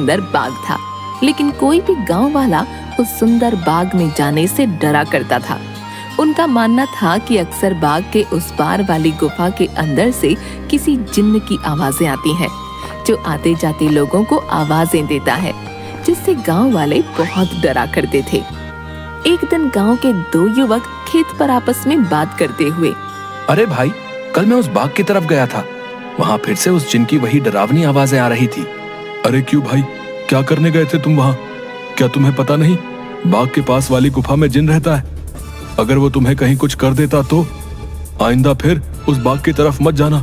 सुंदर बाग था, लेकिन कोई भी गांव वाला उस सुंदर बाग में जाने से डरा करता था। उनका मानना था कि अक्सर बाग के उस पार वाली गुफा के अंदर से किसी जिन्न की आवाजें आती हैं, जो आते जाते लोगों को आवाजें देता है, जिससे गांव वाले बहुत डरा करते थे। एक दिन गांव के दो युवक खेत पर आपस में बात करते हुए, अरे भाई, कल मैं उस बाग की तरफ गया था, वहाँ फिर से उस जिन की वही डरावनी आवाजें आ रही थी। अरे क्यों भाई, क्या करने गए थे तुम वहाँ? क्या तुम्हें पता नहीं बाग के पास वाली गुफा में जिन रहता है? अगर वो तुम्हें कहीं कुछ कर देता तो आइंदा फिर उस बाग की तरफ मत जाना।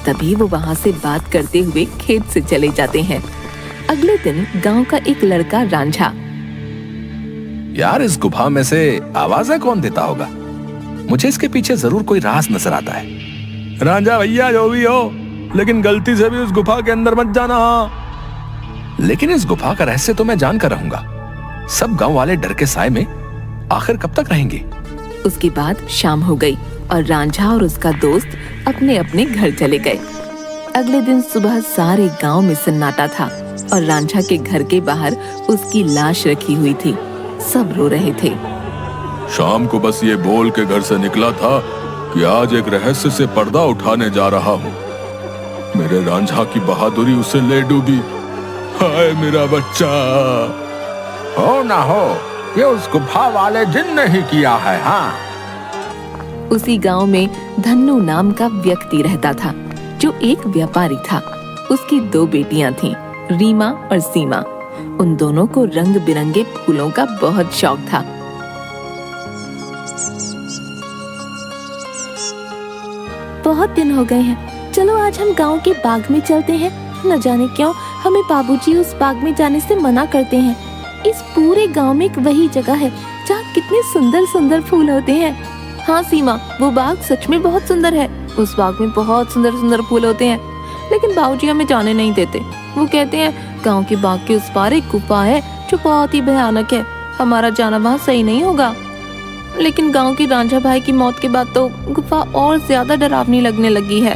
तभी वो वहाँ से बात करते हुए खेत से चले जाते हैं। अगले दिन गांव का एक लड़का रांझा, यार, इस गुफा में से आवाजें कौन देता होगा? मुझे इसके पीछे जरूर कोई राज नजर आता है। रांझा भैया, जो भी हो, लेकिन गलती से भी उस गुफा के अंदर मत जाना। लेकिन इस गुफा का रहस्य तो मैं जान कर रहूंगा। सब गांव वाले डर के साए में आखिर कब तक रहेंगे? उसके बाद शाम हो गई और रांझा और उसका दोस्त अपने अपने घर चले गए। अगले दिन सुबह सारे गांव में सन्नाटा था और रांझा के घर के बाहर उसकी लाश रखी हुई थी। सब रो रहे थे। शाम को बस ये बोल के घर से निकला था कि आज एक रहस्य से पर्दा उठाने जा रहा हूँ। मेरे रांझा की बहादुरी उसे ले डूबी। हाय मेरा बच्चा। हो ना हो, ये उस गुफा वाले जिन ने ही किया है। हाँ। उसी गांव में धन्नू नाम का व्यक्ति रहता था, जो एक व्यापारी था। उसकी दो बेटियां थीं, रीमा और सीमा। उन दोनों को रंग बिरंगे फूलों का बहुत शौक था। बहुत दिन हो गए हैं, चलो आज हम गांव के बाग में चलते हैं। न जाने क्यों हमें बाबूजी उस बाग में जाने से मना करते हैं। इस पूरे गांव में एक वही जगह है जहाँ कितने सुंदर सुंदर फूल होते हैं। हाँ सीमा, वो बाग सच में बहुत सुंदर है। उस बाग में बहुत सुंदर सुंदर फूल होते हैं, लेकिन बाबूजी हमें जाने नहीं देते। वो कहते हैं गांव के बाग के उस पार एक गुफा है जो बहुत ही भयानक है, हमारा जाना वहाँ सही नहीं होगा। लेकिन गांव के रांझा भाई की मौत के बाद तो गुफा और ज्यादा डरावनी लगने लगी है।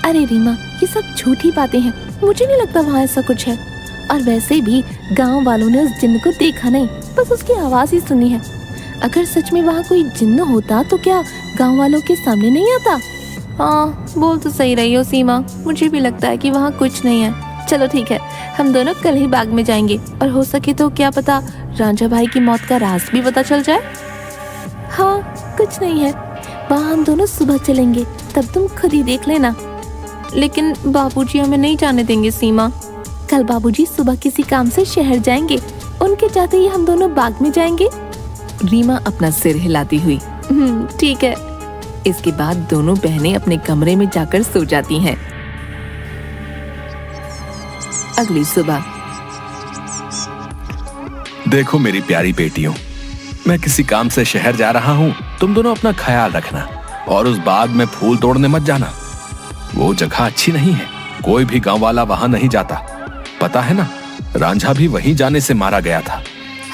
अरे रीमा, ये सब झूठी बातें हैं, मुझे नहीं लगता वहाँ ऐसा कुछ है। और वैसे भी गांव वालों ने उस जिन्न को देखा नहीं, बस उसकी आवाज ही सुनी है। अगर सच में वहाँ कोई जिन्न होता तो क्या गांव वालों के सामने नहीं आता? हाँ, बोल तो सही रही हो सीमा, मुझे भी लगता है कि वहाँ कुछ नहीं है। चलो ठीक है, हम दोनों कल ही बाग में जाएंगे और हो सके तो क्या पता रांझा भाई की मौत का राज भी पता चल जाए। हाँ, कुछ नहीं है, वहाँ हम दोनों सुबह चलेंगे, तब तुम खुद ही देख लेना। लेकिन बाबूजी हमें नहीं जाने देंगे सीमा। कल बाबूजी सुबह किसी काम से शहर जाएंगे, उनके जाते ही हम दोनों बाग में जाएंगे। रीमा अपना सिर हिलाती हुई ठीक है। इसके बाद दोनों बहनें अपने कमरे में जाकर सो जाती हैं। अगली सुबह, देखो मेरी प्यारी बेटियों, मैं किसी काम से शहर जा रहा हूँ। तुम दोनों अपना ख्याल रखना और उस बाग में फूल तोड़ने मत जाना। वो जगह अच्छी नहीं है, कोई भी गांव वाला वहां नहीं जाता। पता है ना, रांझा भी वहीं जाने से मारा गया था।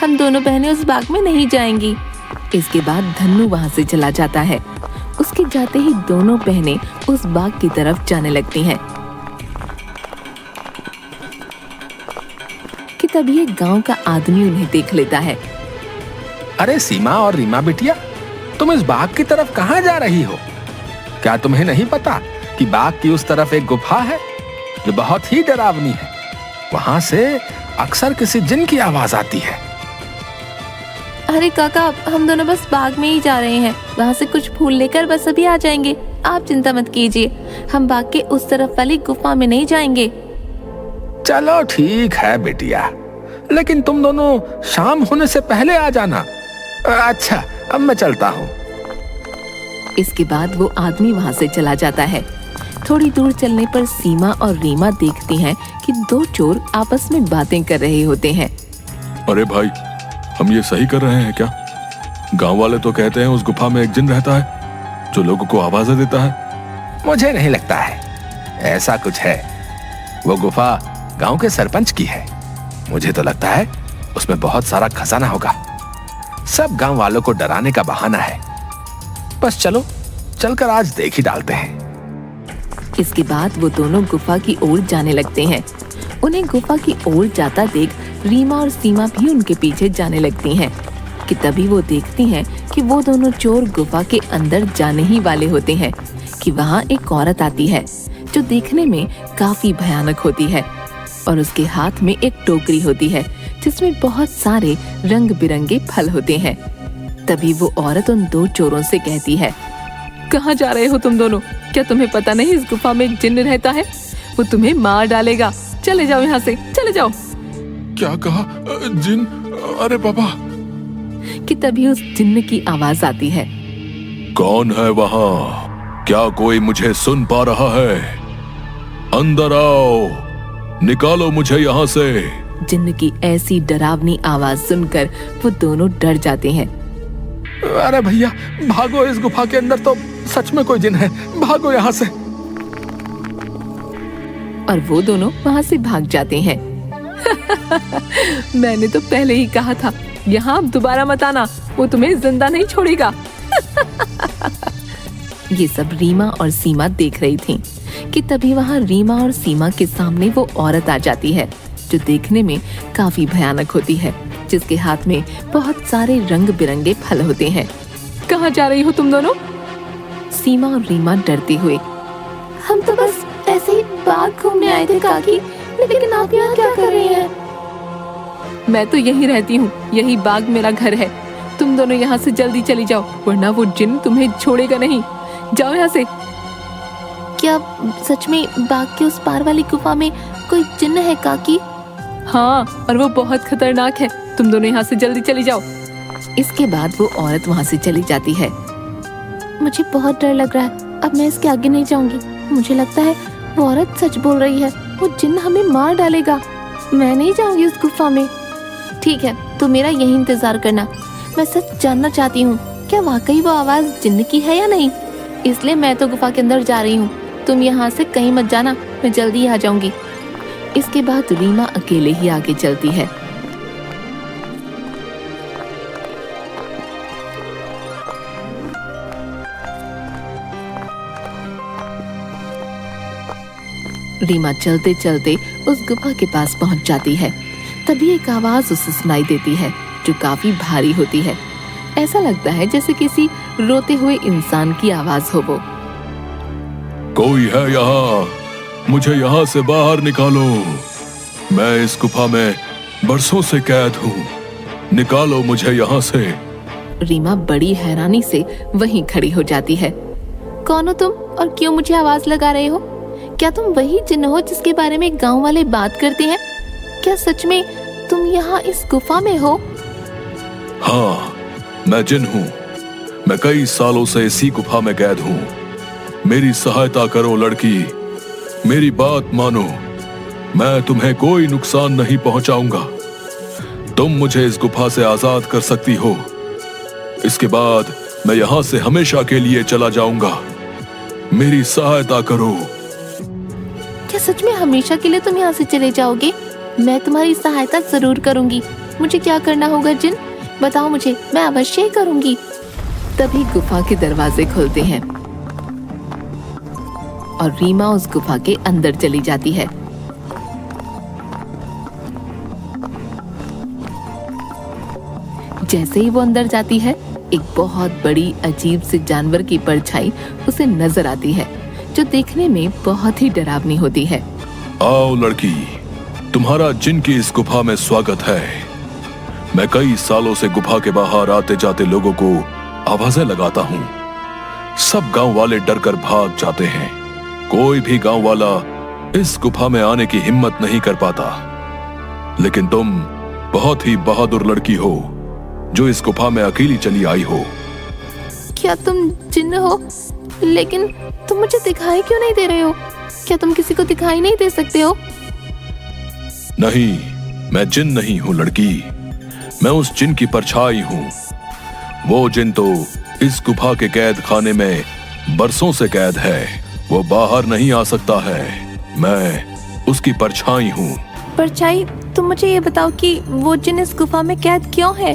हम दोनों बहनें उस बाग में नहीं जाएंगी। इसके बाद धन्नू वहां से चला जाता है। उसके जाते ही दोनों बहनें उस बाग की तरफ जाने लगती हैं कि तभी एक गांव का आदमी उन्हें देख लेता है। अरे सीमा और रीमा बिटिया, तुम इस बाग की तरफ कहाँ जा रही हो? क्या तुम्हें नहीं पता कि बाग की उस तरफ एक गुफा है जो बहुत ही डरावनी है? वहां से अक्सर किसी जिन की आवाज आती है। अरे काका, हम दोनों बस बाग में ही जा रहे हैं, वहाँ से कुछ फूल लेकर बस अभी आ जाएंगे। आप चिंता मत कीजिए, हम बाग के उस तरफ वाली गुफा में नहीं जाएंगे। चलो ठीक है बेटिया, लेकिन तुम दोनों शाम होने से पहले आ जाना। अच्छा, अब मैं चलता हूँ। इसके बाद वो आदमी वहाँ से चला जाता है। थोड़ी दूर चलने पर सीमा और रीमा देखती हैं कि दो चोर आपस में बातें कर रहे होते हैं। अरे भाई, हम ये सही कर रहे हैं क्या? गांव वाले तो कहते हैं उस गुफा में एक जिन रहता है जो लोगों को आवाजें देता है। मुझे नहीं लगता है ऐसा कुछ है। वो गुफा गांव के सरपंच की है। मुझे तो लगता है उसमें बहुत सारा खजाना होगा। सब गांव वालों को डराने का बहाना है। बस चलो, चलकर आज देख ही डालते हैं। इसके बाद वो दोनों गुफा की ओर जाने लगते हैं। उन्हें गुफा की ओर जाता देख रीमा और सीमा भी उनके पीछे जाने लगती हैं कि तभी वो देखती हैं कि वो दोनों चोर गुफा के अंदर जाने ही वाले होते हैं कि वहाँ एक औरत आती है जो देखने में काफी भयानक होती है और उसके हाथ में एक टोकरी होती है जिसमें बहुत सारे रंग बिरंगे फल होते हैं। तभी वो औरत उन दो चोरों से कहती है, कहाँ जा रहे हो तुम दोनों? क्या तुम्हें पता नहीं इस गुफा में एक जिन्न रहता है? वो तुम्हें मार डालेगा। चले जाओ यहाँ से, चले जाओ। क्या कहा? जिन? अरे बाबा। कि तभी उस जिन्न की आवाज आती है, कौन है वहाँ? क्या कोई मुझे सुन पा रहा है? अंदर आओ, निकालो मुझे यहाँ से। जिन्न की ऐसी डरावनी आवाज सुनकर वो दोनों डर जाते हैं। अरे भैया भागो, इस गुफा के अंदर तो सच में कोई जिन है, भागो यहाँ से। और वो दोनों वहाँ से भाग जाते हैं। मैंने तो पहले ही कहा था, यहाँ अब दोबारा मत आना, वो तुम्हें जिंदा नहीं छोड़ेगा। ये सब रीमा और सीमा देख रही थीं कि तभी वहाँ रीमा और सीमा के सामने वो औरत आ जाती है जो देखने में काफी भयानक होती है, जिसके हाथ में बहुत सारे रंग बिरंगे फल होते हैं। कहाँ जा रही हो तुम दोनों? सीमा और रीमा डरते हुए, हम तो बस ऐसे ही बाग घूमने आए थे काकी, लेकिन आप यहाँ क्या कर रही हैं? मैं तो यहीं रहती हूँ, यही बाग मेरा घर है। तुम दोनों यहाँ से जल्दी चली जाओ, वरना वो जिन तुम्हें छोड़ेगा नहीं। जाओ यहाँ से। क्या सच में बाग के उस पार वाली गुफा में कोई जिन्न है काकी? हाँ, और वो बहुत खतरनाक है। तुम दोनों यहाँ से जल्दी चली जाओ। इसके बाद वो औरत वहाँ से चली जाती है। मुझे बहुत डर लग रहा है, अब मैं इसके आगे नहीं जाऊंगी। मुझे लगता है वो औरत सच बोल रही है, वो जिन्न हमें मार डालेगा। मैं नहीं जाऊंगी उस गुफा में। ठीक है, तो मेरा यही इंतजार करना। मैं सच जानना चाहती हूँ, क्या वाकई वो आवाज जिन्न की है या नहीं? इसलिए मैं तो गुफा के अंदर जा रही हूँ। तुम यहाँ से कहीं मत जाना, मैं जल्दी आ जाऊंगी। इसके बाद रीमा अकेले ही आगे चलती है। रीमा चलते चलते उस गुफा के पास पहुंच जाती है। तभी एक आवाज उसे सुनाई देती है जो काफी भारी होती है। ऐसा लगता है जैसे किसी रोते हुए इंसान की आवाज हो वो। कोई है यहाँ? मुझे यहाँ से बाहर निकालो। मैं इस गुफा में बरसों से कैद हूँ, निकालो मुझे यहाँ से। रीमा बड़ी हैरानी से वहीं खड़ी हो जाती है। कौन हो तुम और क्यों मुझे आवाज लगा रहे हो? क्या तुम वही जिन्न हो जिसके बारे में गांव वाले बात करते हैं? क्या सच में तुम यहाँ इस गुफा में हो? हाँ, मैं जिन हूँ। मैं कई सालों से इसी गुफा में कैद हूँ। मेरी सहायता करो लड़की, मेरी बात मानो। मैं तुम्हें कोई नुकसान नहीं पहुंचाऊंगा। तुम मुझे इस गुफा से आजाद कर सकती हो। इसके बाद मैं यहाँ से हमेशा के लिए चला जाऊंगा। मेरी सहायता करो। क्या सच में हमेशा के लिए तुम यहाँ से चले जाओगे? मैं तुम्हारी सहायता जरूर करूंगी। मुझे क्या करना होगा जिन? बताओ मुझे, मैं अवश्य ही करूंगी। तभी गुफा के दरवाजे खुलते हैं और रीमा उस गुफा के अंदर चली जाती है। जैसे ही वो अंदर जाती है, एक बहुत बड़ी अजीब से जानवर की परछाई उसे नजर आती है जो देखने में बहुत ही डरावनी होती है। आओ लड़की, तुम्हारा जिन की इस गुफा में स्वागत है। मैं कई सालों से गुफा के बाहर आते जाते लोगों को आवाजें लगाता हूँ। सब गांव वाले डर कर भाग जाते हैं। कोई भी गांव वाला इस गुफा में आने की हिम्मत नहीं कर पाता। लेकिन तुम बहुत ही बहादुर लड़की हो जो इस गुफा में अकेली चली आई हो। क्या तुम जिन्न हो? लेकिन तुम मुझे दिखाई क्यों नहीं दे रहे हो? क्या तुम किसी को दिखाई नहीं दे सकते हो? नहीं, मैं जिन नहीं हूँ लड़की। मैं उस जिन की परछाई हूँ। वो जिन तो इस गुफा के कैद खाने में बरसों से कैद है। वो बाहर नहीं आ सकता है। मैं उसकी परछाई हूँ। परछाई? तुम मुझे ये बताओ कि वो जिन इस गुफा में कैद क्यों है?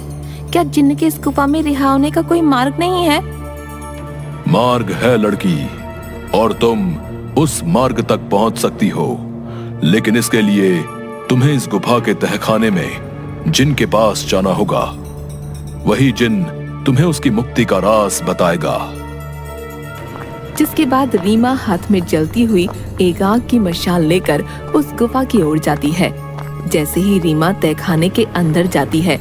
क्या जिन्न के इस गुफा में रिहा होने का कोई मार्ग नहीं है? मार्ग है लड़की, और तुम उस मार्ग तक पहुंच सकती हो। लेकिन इसके लिए तुम्हें इस गुफा के तहखाने में जिन के पास जाना होगा। वही जिन तुम्हें उसकी मुक्ति का राज बताएगा। जिसके बाद रीमा हाथ में जलती हुई एक आग की मशाल लेकर उस गुफा की ओर जाती है। जैसे ही रीमा तहखाने के अंदर जाती है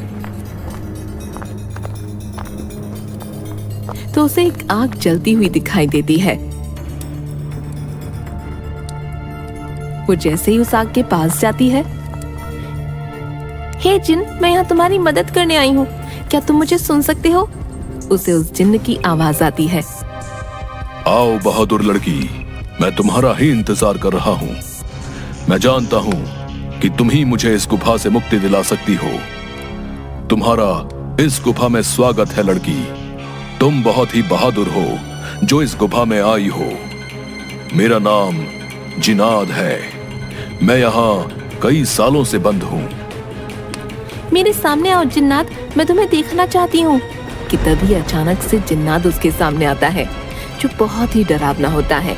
तो उसे एक आग जलती हुई दिखाई देती है। वो जैसे ही उस आग के पास जाती है, हे जिन, मैं यहाँ तुम्हारी मदद करने आई हूँ, क्या तुम मुझे सुन सकते हो? उसे उस जिन्न की आवाज आती है। आओ बहादुर लड़की, मैं तुम्हारा ही इंतजार कर रहा हूँ। मैं जानता हूँ कि तुम ही मुझे इस गुफा से मुक्ति दिला सकती हो। तुम्हारा इस गुफा में स्वागत है लड़की। तुम बहुत ही बहादुर हो जो इस गुफा में आई हो। मेरा नाम जिनाद है। मैं यहाँ कई सालों से बंद हूँ। मेरे सामने आओ जिन्नात, मैं तुम्हें देखना चाहती हूँ। कि तभी अचानक से जिन्नात उसके सामने आता है, जो बहुत ही डरावना होता है।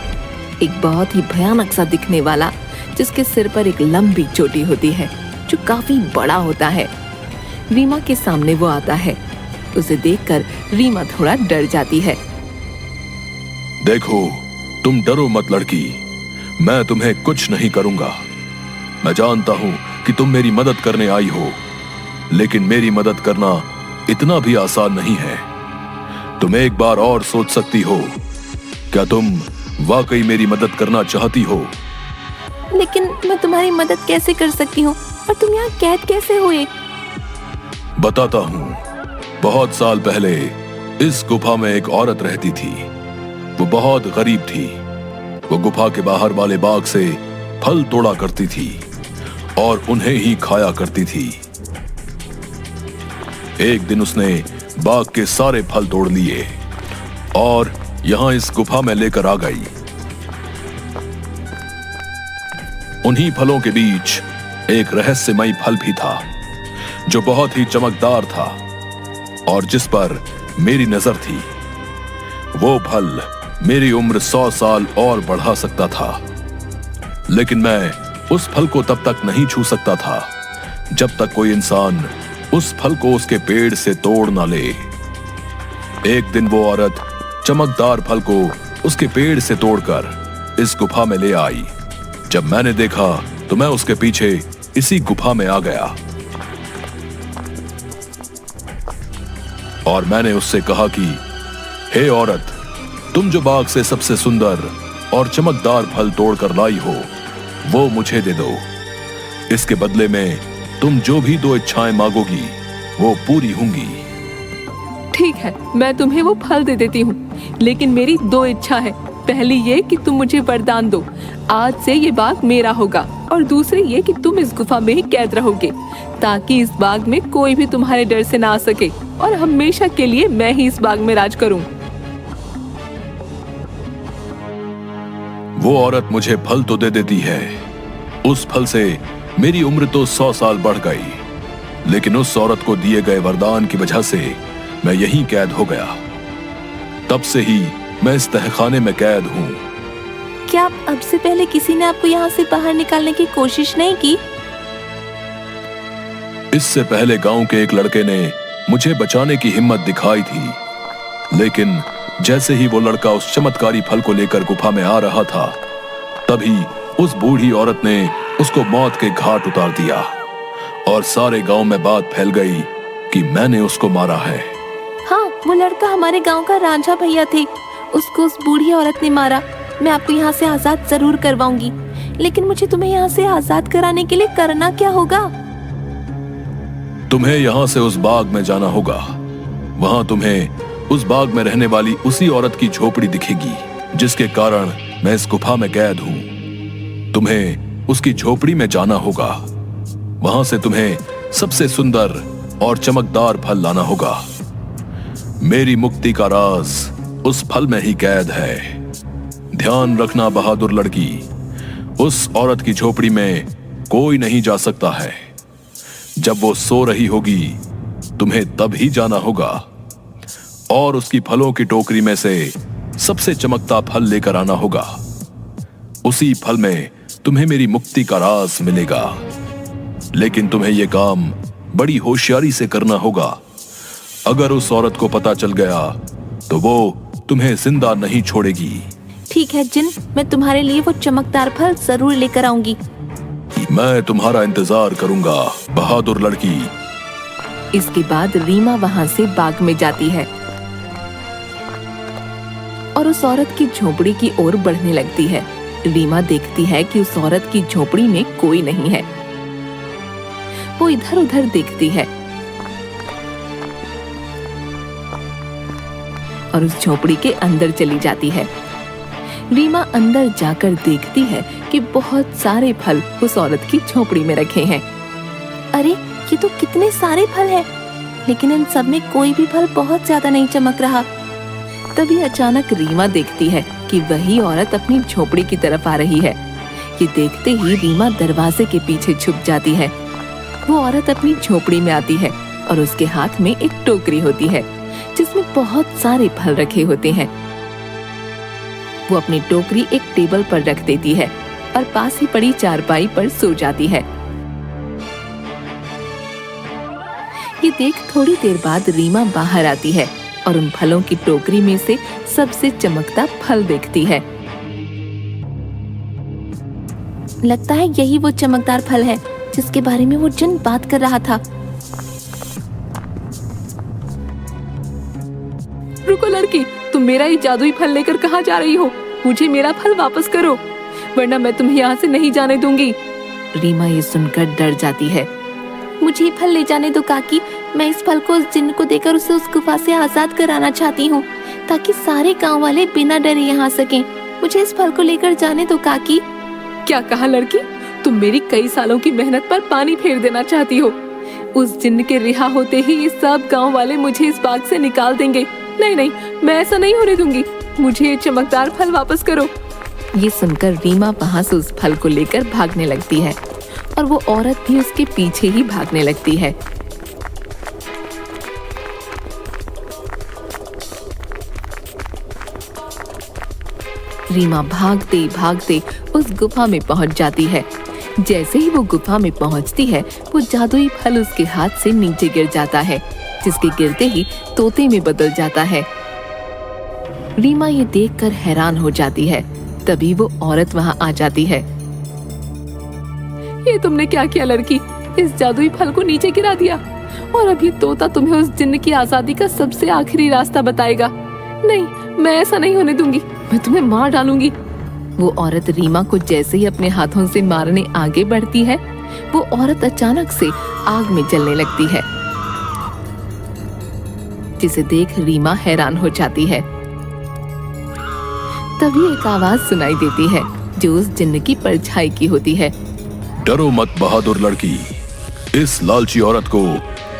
एक बहुत ही भयानक सा दिखने वाला, जिसके सिर पर एक लंबी चोटी होती है जो काफी बड़ा होता है। रीमा के सामने वो आता है। उसे देखकर रीमा थोड़ा डर जाती है। देखो, तुम डरो मत लड़की, मैं तुम्हें कुछ नहीं करूंगा। मैं जानता हूं कि तुम मेरी मदद करने आई हो, लेकिन मेरी मदद करना इतना भी आसान नहीं है। तुम एक बार और सोच सकती हो। क्या तुम वाकई मेरी मदद करना चाहती हो? लेकिन मैं तुम्हारी मदद कैसे कर सकती हूँ, और तुम यहाँ कैद कैसे हुए? बताता हूँ। बहुत साल पहले इस गुफा में एक औरत रहती थी। वो बहुत गरीब थी। वो गुफा के बाहर वाले बाग से फल तोड़ा करती थी और उन्हें ही खाया करती थी। एक दिन उसने बाग के सारे फल तोड़ लिए और यहां इस गुफा में लेकर आ गई। उन्हीं फलों के बीच एक रहस्यमयी फल भी था, जो बहुत ही चमकदार था और जिस पर मेरी नजर थी। वो फल मेरी उम्र 100 साल और बढ़ा सकता था, लेकिन मैं उस फल को तब तक नहीं छू सकता था जब तक कोई इंसान उस फल को उसके पेड़ से तोड़ ना ले। एक दिन वो औरत चमकदार फल को उसके पेड़ से तोड़कर इस गुफा में ले आई। जब मैंने देखा तो मैं उसके पीछे इसी गुफा में आ गया और मैंने उससे कहा कि हे औरत, तुम जो बाग से सबसे सुंदर और चमकदार फल तोड़कर लाई हो, वो मुझे दे दो। इसके बदले में तुम जो भी 2 इच्छाएं मांगोगी वो पूरी होंगी। ठीक है, मैं तुम्हें वो फल दे देती हूँ, लेकिन मेरी 2 इच्छा है। पहली ये कि तुम मुझे वरदान दो, आज से ये बाग मेरा होगा, और दूसरी ये कि तुम इस गुफा में ही कैद रहोगे, ताकि इस बाग में कोई भी तुम्हारे डर से ना आ सके, और हमेशा के लिए मैं ही इस बाग में राज करूं। वो औरत मुझे फल तो दे देती है। उस फल से मेरी उम्र तो 100 साल बढ़ गई, लेकिन उस औरत को दिए गए वरदान की वजह से मैं यहीं कैद हो गया। तब से ही मैं इस तहखाने में कैद हूँ। क्या अब से पहले किसी ने आपको यहाँ से बाहर निकालने की कोशिश नहीं की? इससे पहले गांव के एक लड़के ने मुझे बचाने की हिम्मत दिखाई थी, लेकिन जैसे ही वो लड़का उस चमत्कारी फल को लेकर गुफा में आ रहा था, तभी उस बूढ़ी औरत ने उसको मौत के घाट उतार दिया और सारे गांव में बात फैल गई कि मैंने उसको मारा है। हाँ, वो लड़का हमारे गांव का रांझा भैया थे। उसको उस बूढ़ी औरत ने मारा। मैं आपको यहाँ से आजाद जरूर करवाऊंगी, लेकिन मुझे तुम्हें यहाँ से आजाद कराने के लिए करना क्या होगा? तुम्हें यहाँ से उस बाग में जाना होगा। वहां तुम्हें उस बाग में रहने वाली उसी औरत की झोपड़ी दिखेगी, जिसके कारण मैं इस गुफा में कैद हूँ। तुम्हें उसकी झोपड़ी में जाना होगा। वहां से तुम्हें सबसे सुंदर और चमकदार फल लाना होगा। मेरी मुक्ति का राज उस फल में ही कैद है। ध्यान रखना बहादुर लड़की, उस औरत की झोपड़ी में कोई नहीं जा सकता है। जब वो सो रही होगी तुम्हें तब ही जाना होगा और उसकी फलों की टोकरी में से सबसे चमकता फल लेकर आना होगा। उसी फल में तुम्हें मेरी मुक्ति का राज मिलेगा। लेकिन तुम्हें यह काम बड़ी होशियारी से करना होगा। अगर उस औरत को पता चल गया तो वो तुम्हें जिंदा नहीं छोड़ेगी। ठीक है जिन, मैं तुम्हारे लिए वो चमकदार फल जरूर लेकर आऊंगी। मैं तुम्हारा इंतजार करूंगा, बहादुर लड़की। इसके बाद रीमा वहां से बाग में जाती है और उस औरत की झोपड़ी की ओर बढ़ने लगती है। रीमा देखती है कि उस औरत की झोपड़ी में कोई नहीं है। वो इधर उधर देखती है और उस झोपड़ी के अंदर चली जाती है। रीमा अंदर जाकर देखती है कि बहुत सारे फल उस औरत की झोपड़ी में रखे हैं। अरे ये तो कितने सारे फल हैं, लेकिन इन सब में कोई भी फल बहुत ज्यादा नहीं चमक रहा। तभी अचानक रीमा देखती है कि वही औरत अपनी झोपड़ी की तरफ आ रही है। ये देखते ही रीमा दरवाजे के पीछे छुप जाती है। वो औरत अपनी झोपड़ी में आती है और उसके हाथ में एक टोकरी होती है जिसमें बहुत सारे फल रखे होते हैं। वो अपनी टोकरी एक टेबल पर रख देती है और पास ही पड़ी चारपाई पर सो जाती है। ये देख थोड़ी देर बाद रीमा बाहर आती है और उन फलों की टोकरी में से सबसे चमकता फल देखती है। लगता है यही वो चमकदार फल है जिसके बारे में वो जिन बात कर रहा था। रुको लड़की, तुम मेरा ये जादुई फल लेकर कहाँ जा रही हो? मुझे मेरा फल वापस करो, वरना मैं तुम्हें यहाँ से नहीं जाने दूंगी। रीमा ये सुनकर डर जाती है। मुझे ये फल ले जाने दो काकी, मैं इस फल को उस जिन्न को देकर उसे उस गुफा से आजाद कराना चाहती हूँ, ताकि सारे गांव वाले बिना डरे यहाँ सकें। मुझे इस फल को लेकर जाने दो काकी। क्या कहा लड़की? तुम मेरी कई सालों की मेहनत पर पानी फेर देना चाहती हो? उस जिन्न के रिहा होते ही ये सब गांव वाले मुझे इस बाग से निकाल देंगे। नहीं नहीं, मैं ऐसा नहीं होने दूंगी। मुझे ये चमकदार फल वापस करो। ये सुनकर रीमा वहां से उस फल को लेकर भागने लगती है और वो औरत भी उसके पीछे ही भागने लगती है। रीमा भागते भागते उस गुफा में पहुंच जाती है। जैसे ही वो गुफा में पहुंचती है, वो जादुई फल उसके हाथ से नीचे गिर जाता है, जिसके गिरते ही तोते में बदल जाता है। रीमा ये देखकर हैरान हो जाती है। तभी वो औरत वहां आ जाती है। ये तुमने क्या किया लड़की? इस जादुई फल को नीचे गिरा दिया और अब ये तोता तुम्हें उस जिन्न की आजादी का सबसे आखिरी रास्ता बताएगा। नहीं, मैं ऐसा नहीं होने दूंगी, मैं तुम्हें मार डालूंगी। वो औरत रीमा को जैसे ही अपने हाथों से मारने आगे बढ़ती है, वो औरत अचानक से आग में जलने लगती है, जिसे देख रीमा हैरान हो जाती है। तभी एक आवाज सुनाई देती है जो उस जिन्न की परछाई की होती है। डरो मत बहादुर लड़की, इस लालची औरत को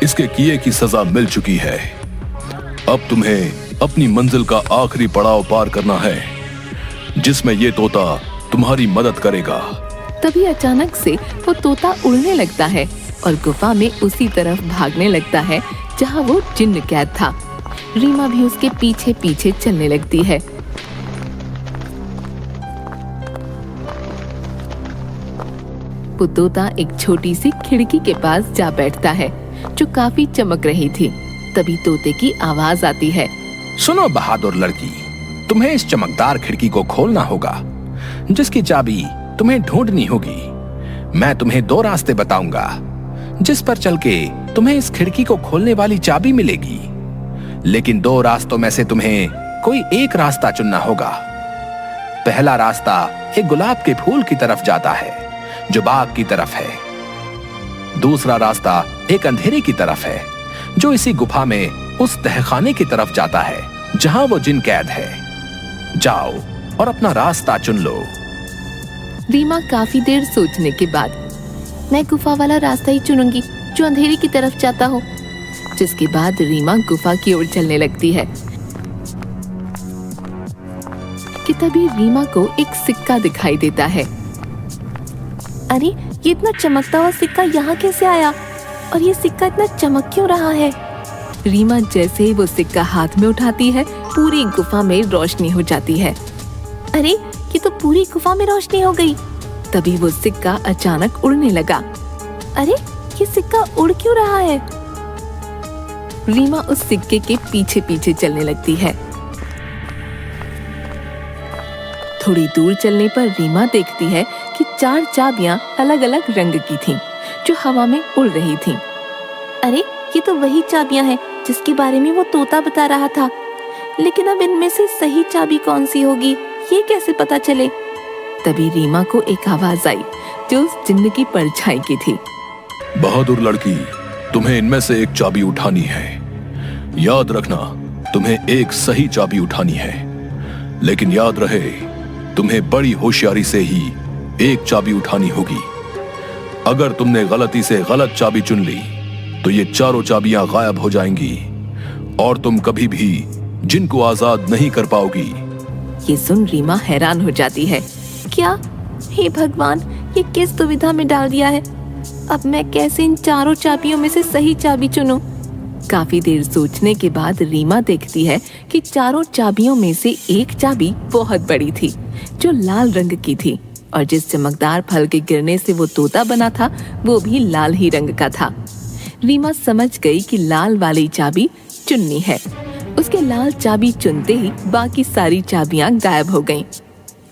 इसके किए की सजा मिल चुकी है। अब तुम्हें अपनी मंजिल का आखिरी पड़ाव पार करना है, जिसमें ये तोता तुम्हारी मदद करेगा। तभी अचानक से वो तोता उड़ने लगता है और गुफा में उसी तरफ भागने लगता है जहाँ वो जिन्न कैद था। रीमा भी उसके पीछे पीछे चलने लगती है। वो तोता एक छोटी सी खिड़की के पास जा बैठता है जो काफी चमक रही थी। तभी तोते की आवाज आती है। सुनो बहादुर लड़की, तुम्हें इस चमकदार खिड़की को खोलना होगा, जिसकी चाबी तुम्हें ढूंढनी होगी। मैं तुम्हें 2 रास्ते बताऊंगा, जिस पर चल के तुम्हें इस खिड़की को खोलने वाली चाबी मिलेगी। लेकिन 2 रास्तों में से तुम्हें कोई एक रास्ता चुनना होगा। पहला रास्ता एक गुलाब के फूल की तरफ जाता है, जो बाग की तरफ है। दूसरा रास्ता एक अंधेरे की तरफ है, जो इसी गुफा में उस तहखाने की तरफ जाता है जहां वो जिन कैद है। जाओ और अपना रास्ता चुन लो। रीमा काफी देर सोचने के बाद, मैं गुफा वाला रास्ता ही चुनूंगी जो अंधेरे की तरफ जाता हो। जिसके बाद रीमा गुफा की ओर चलने लगती है कि तभी रीमा को एक सिक्का दिखाई देता है। अरे ये इतना चमकता हुआ सिक्का यहाँ कैसे आया, और ये सिक्का इतना चमक क्यों रहा है? रीमा जैसे ही वो सिक्का हाथ में उठाती है, पूरी गुफा में रोशनी हो जाती है। अरे ये तो पूरी गुफा में रोशनी हो गई। तभी वो सिक्का अचानक उड़ने लगा अरे ये सिक्का उड़ क्यों रहा है? रीमा उस सिक्के के पीछे पीछे चलने लगती है। थोड़ी दूर चलने पर रीमा देखती है कि 4 चाबियां अलग अलग रंग की थीं, जो हवा में उड़ रही थीं। अरे ये तो वही चाबियां हैं जिसके बारे में वो तोता बता रहा था। लेकिन अब इनमें से सही चाबी कौन सी होगी, ये कैसे पता चले? तभी रीमा को एक आवाज आई जो उस जिन्न की परछाई की थी। बहादुर लड़की, तुम्हें इनमें से एक चाबी उठानी है। याद रखना, तुम्हें एक सही चाबी उठानी है, लेकिन याद रहे तुम्हें बड़ी होशियारी से ही एक चाबी उठानी होगी। अगर तुमने गलती से गलत चाबी चुन ली तो ये चारों चाबियां गायब हो जाएंगी और तुम कभी भी जिनको आजाद नहीं कर पाओगी। ये सुन रीमा हैरान हो जाती है। क्या? हे भगवान, ये किस दुविधा में डाल दिया है। अब मैं कैसे इन चारों चाबियों में से सही चाबी चुनूं? काफी देर सोचने के बाद रीमा देखती है कि चारों चाबियों में से एक चाबी बहुत बड़ी थी, जो लाल रंग की थी, और जिस चमकदार फल के गिरने से वो तोता बना था वो भी लाल ही रंग का था। रीमा समझ गई कि लाल वाली चाबी चुननी है। उसके लाल चाबी चुनते ही बाकी सारी चाबियां गायब हो गईं।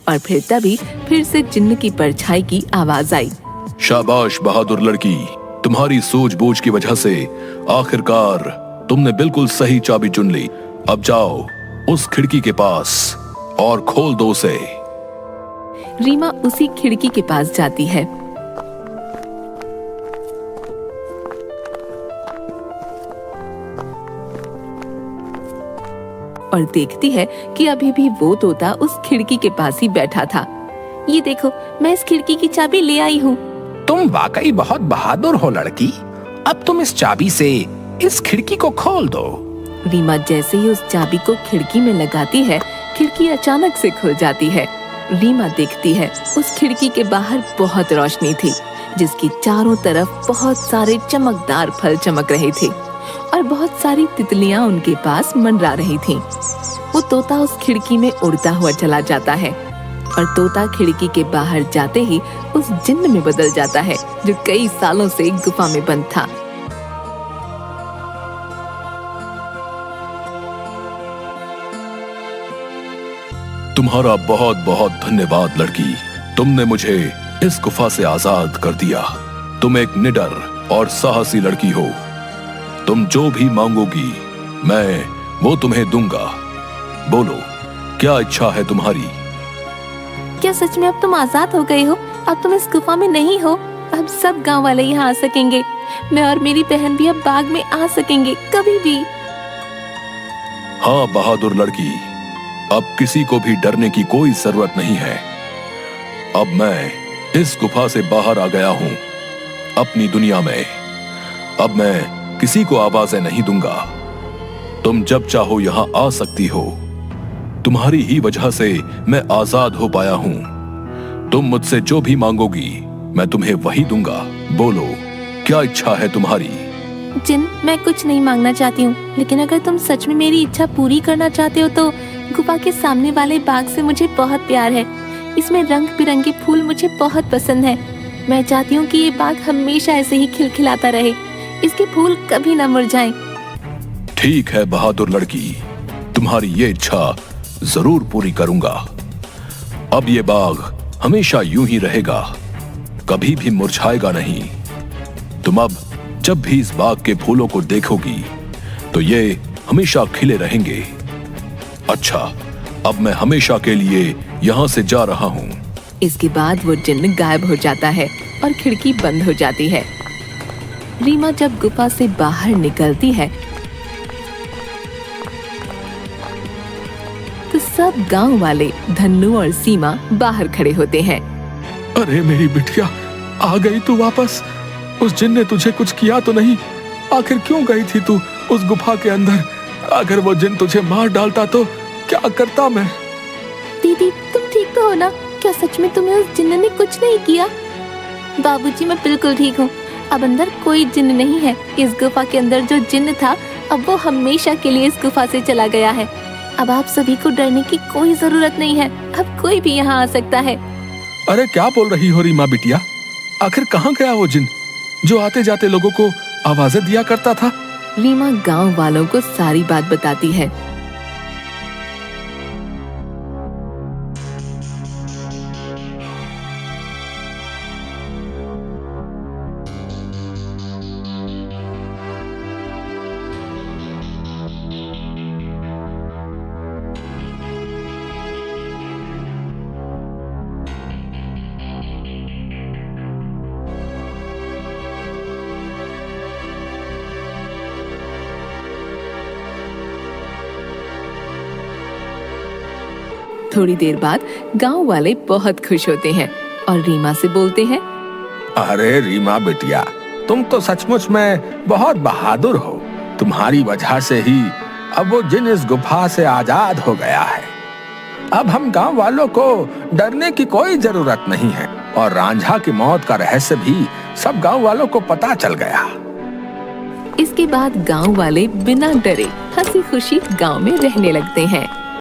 और फिर से जिन्न की परछाई की आवाज आई। शाबाश बहादुर लड़की, तुम्हारी सूझबूझ की वजह से आखिरकार तुमने बिल्कुल सही चाबी चुन ली। अब जाओ उस खिड़की के पास और खोल दो उसे। रीमा उसी खिड़की के पास जाती है। और देखती है कि अभी भी वो तोता उस खिड़की के पास ही बैठा था। ये देखो, मैं इस खिड़की की चाबी ले आई हूँ। तुम वाकई बहुत बहादुर हो लड़की। अब तुम इस चाबी से इस खिड़की को खोल दो। रीमा जैसे ही उस चाबी को खिड़की में लगाती है, खिड़की अचानक से खुल जाती है। रीमा देखती है उस खिड़की के बाहर बहुत रोशनी थी, जिसकी चारों तरफ बहुत सारे चमकदार फल चमक रहे थे और बहुत सारी तितलियां उनके पास मंडरा रही थीं। वो तोता उस खिड़की में उड़ता हुआ चला जाता है और तोता खिड़की के बाहर जाते ही उस जिन्न में बदल जाता है, जो कई सालों से गुफा में बंद था। तुम्हारा बहुत बहुत धन्यवाद लड़की, तुमने मुझे इस गुफा से आजाद कर दिया। तुम एक निडर और साहसी लड़की हो। तुम जो भी मांगोगी मैं वो तुम्हें दूंगा। बोलो, क्या इच्छा है तुम्हारी? क्या सच में अब तुम आजाद हो गए हो? अब तुम इस गुफा में नहीं हो। अब सब गांव वाले यहाँ आ सकेंगे। मैं और मेरी बहन भी अब बाग में आ सकेंगे कभी भी। हाँ बहादुर लड़की, अब किसी को भी डरने की कोई जरूरत नहीं है। अब मैं इस गुफा से बाहर आ गया हूँ अपनी दुनिया में। अब मैं किसी को आवाजें नहीं दूंगा। तुम जब चाहो यहाँ आ सकती हो। तुम्हारी ही वजह से मैं आजाद हो पाया हूँ। तुम मुझसे जो भी मांगोगी मैं तुम्हें वही दूंगा। बोलो, क्या इच्छा है तुम्हारी? जिन, मैं कुछ नहीं मांगना चाहती हूँ, लेकिन अगर तुम सच में मेरी इच्छा पूरी करना चाहते हो तो गुफा के सामने वाले बाग से मुझे बहुत प्यार है। इसमें रंग बिरंगे फूल मुझे बहुत पसंद है। मैं चाहती हूँ कि ये बाग हमेशा ऐसे ही खिलखिलाता रहे, इसके फूल कभी न मुरझाएं। ठीक है बहादुर लड़की, तुम्हारी ये इच्छा जरूर पूरी करूंगा। अब ये बाग हमेशा यूं ही रहेगा, कभी भी मुरझाएगा नहीं। तुम अब जब भी इस बाग के फूलों को देखोगी तो ये हमेशा खिले रहेंगे। अच्छा, अब मैं हमेशा के लिए यहाँ से जा रहा हूँ। इसके बाद वो जिन्न गायब हो जाता है और खिड़की बंद हो जाती है। रीमा जब गुफा से बाहर निकलती है तो सब गांव वाले धन्नू और सीमा बाहर खड़े होते हैं। अरे मेरी बिटिया, आ गई तू वापस। उस जिन ने तुझे कुछ किया तो नहीं? आखिर क्यों गई थी तू उस गुफा के अंदर? अगर वो जिन तुझे मार डालता तो क्या करता मैं? दीदी, तुम ठीक तो हो ना? क्या सच में तुम्हें उस जिन्न ने कुछ नहीं किया? बाबूजी, मैं बिल्कुल ठीक हूँ। अब अंदर कोई जिन्न नहीं है। इस गुफा के अंदर जो जिन्न था अब वो हमेशा के लिए इस गुफा से चला गया है। अब आप सभी को डरने की कोई जरूरत नहीं है। अब कोई भी यहाँ आ सकता है। अरे क्या बोल रही हो रीमा बिटिया? आखिर कहाँ गया वो जिन? जो आते जाते लोगों को आवाजें दिया करता था। रीमा गांव वालों को सारी बात बताती है। थोड़ी देर बाद गांव वाले बहुत खुश होते हैं और रीमा से बोलते हैं, अरे रीमा बिटिया, तुम तो सचमुच में बहुत बहादुर हो। तुम्हारी वजह से ही अब वो जिन इस गुफा से आजाद हो गया है। अब हम गांव वालों को डरने की कोई जरूरत नहीं है और रांझा की मौत का रहस्य भी सब गांव वालों को पता चल गया। इसके बाद गांव वाले बिना डरे हंसी खुशी गांव में रहने लगते हैं।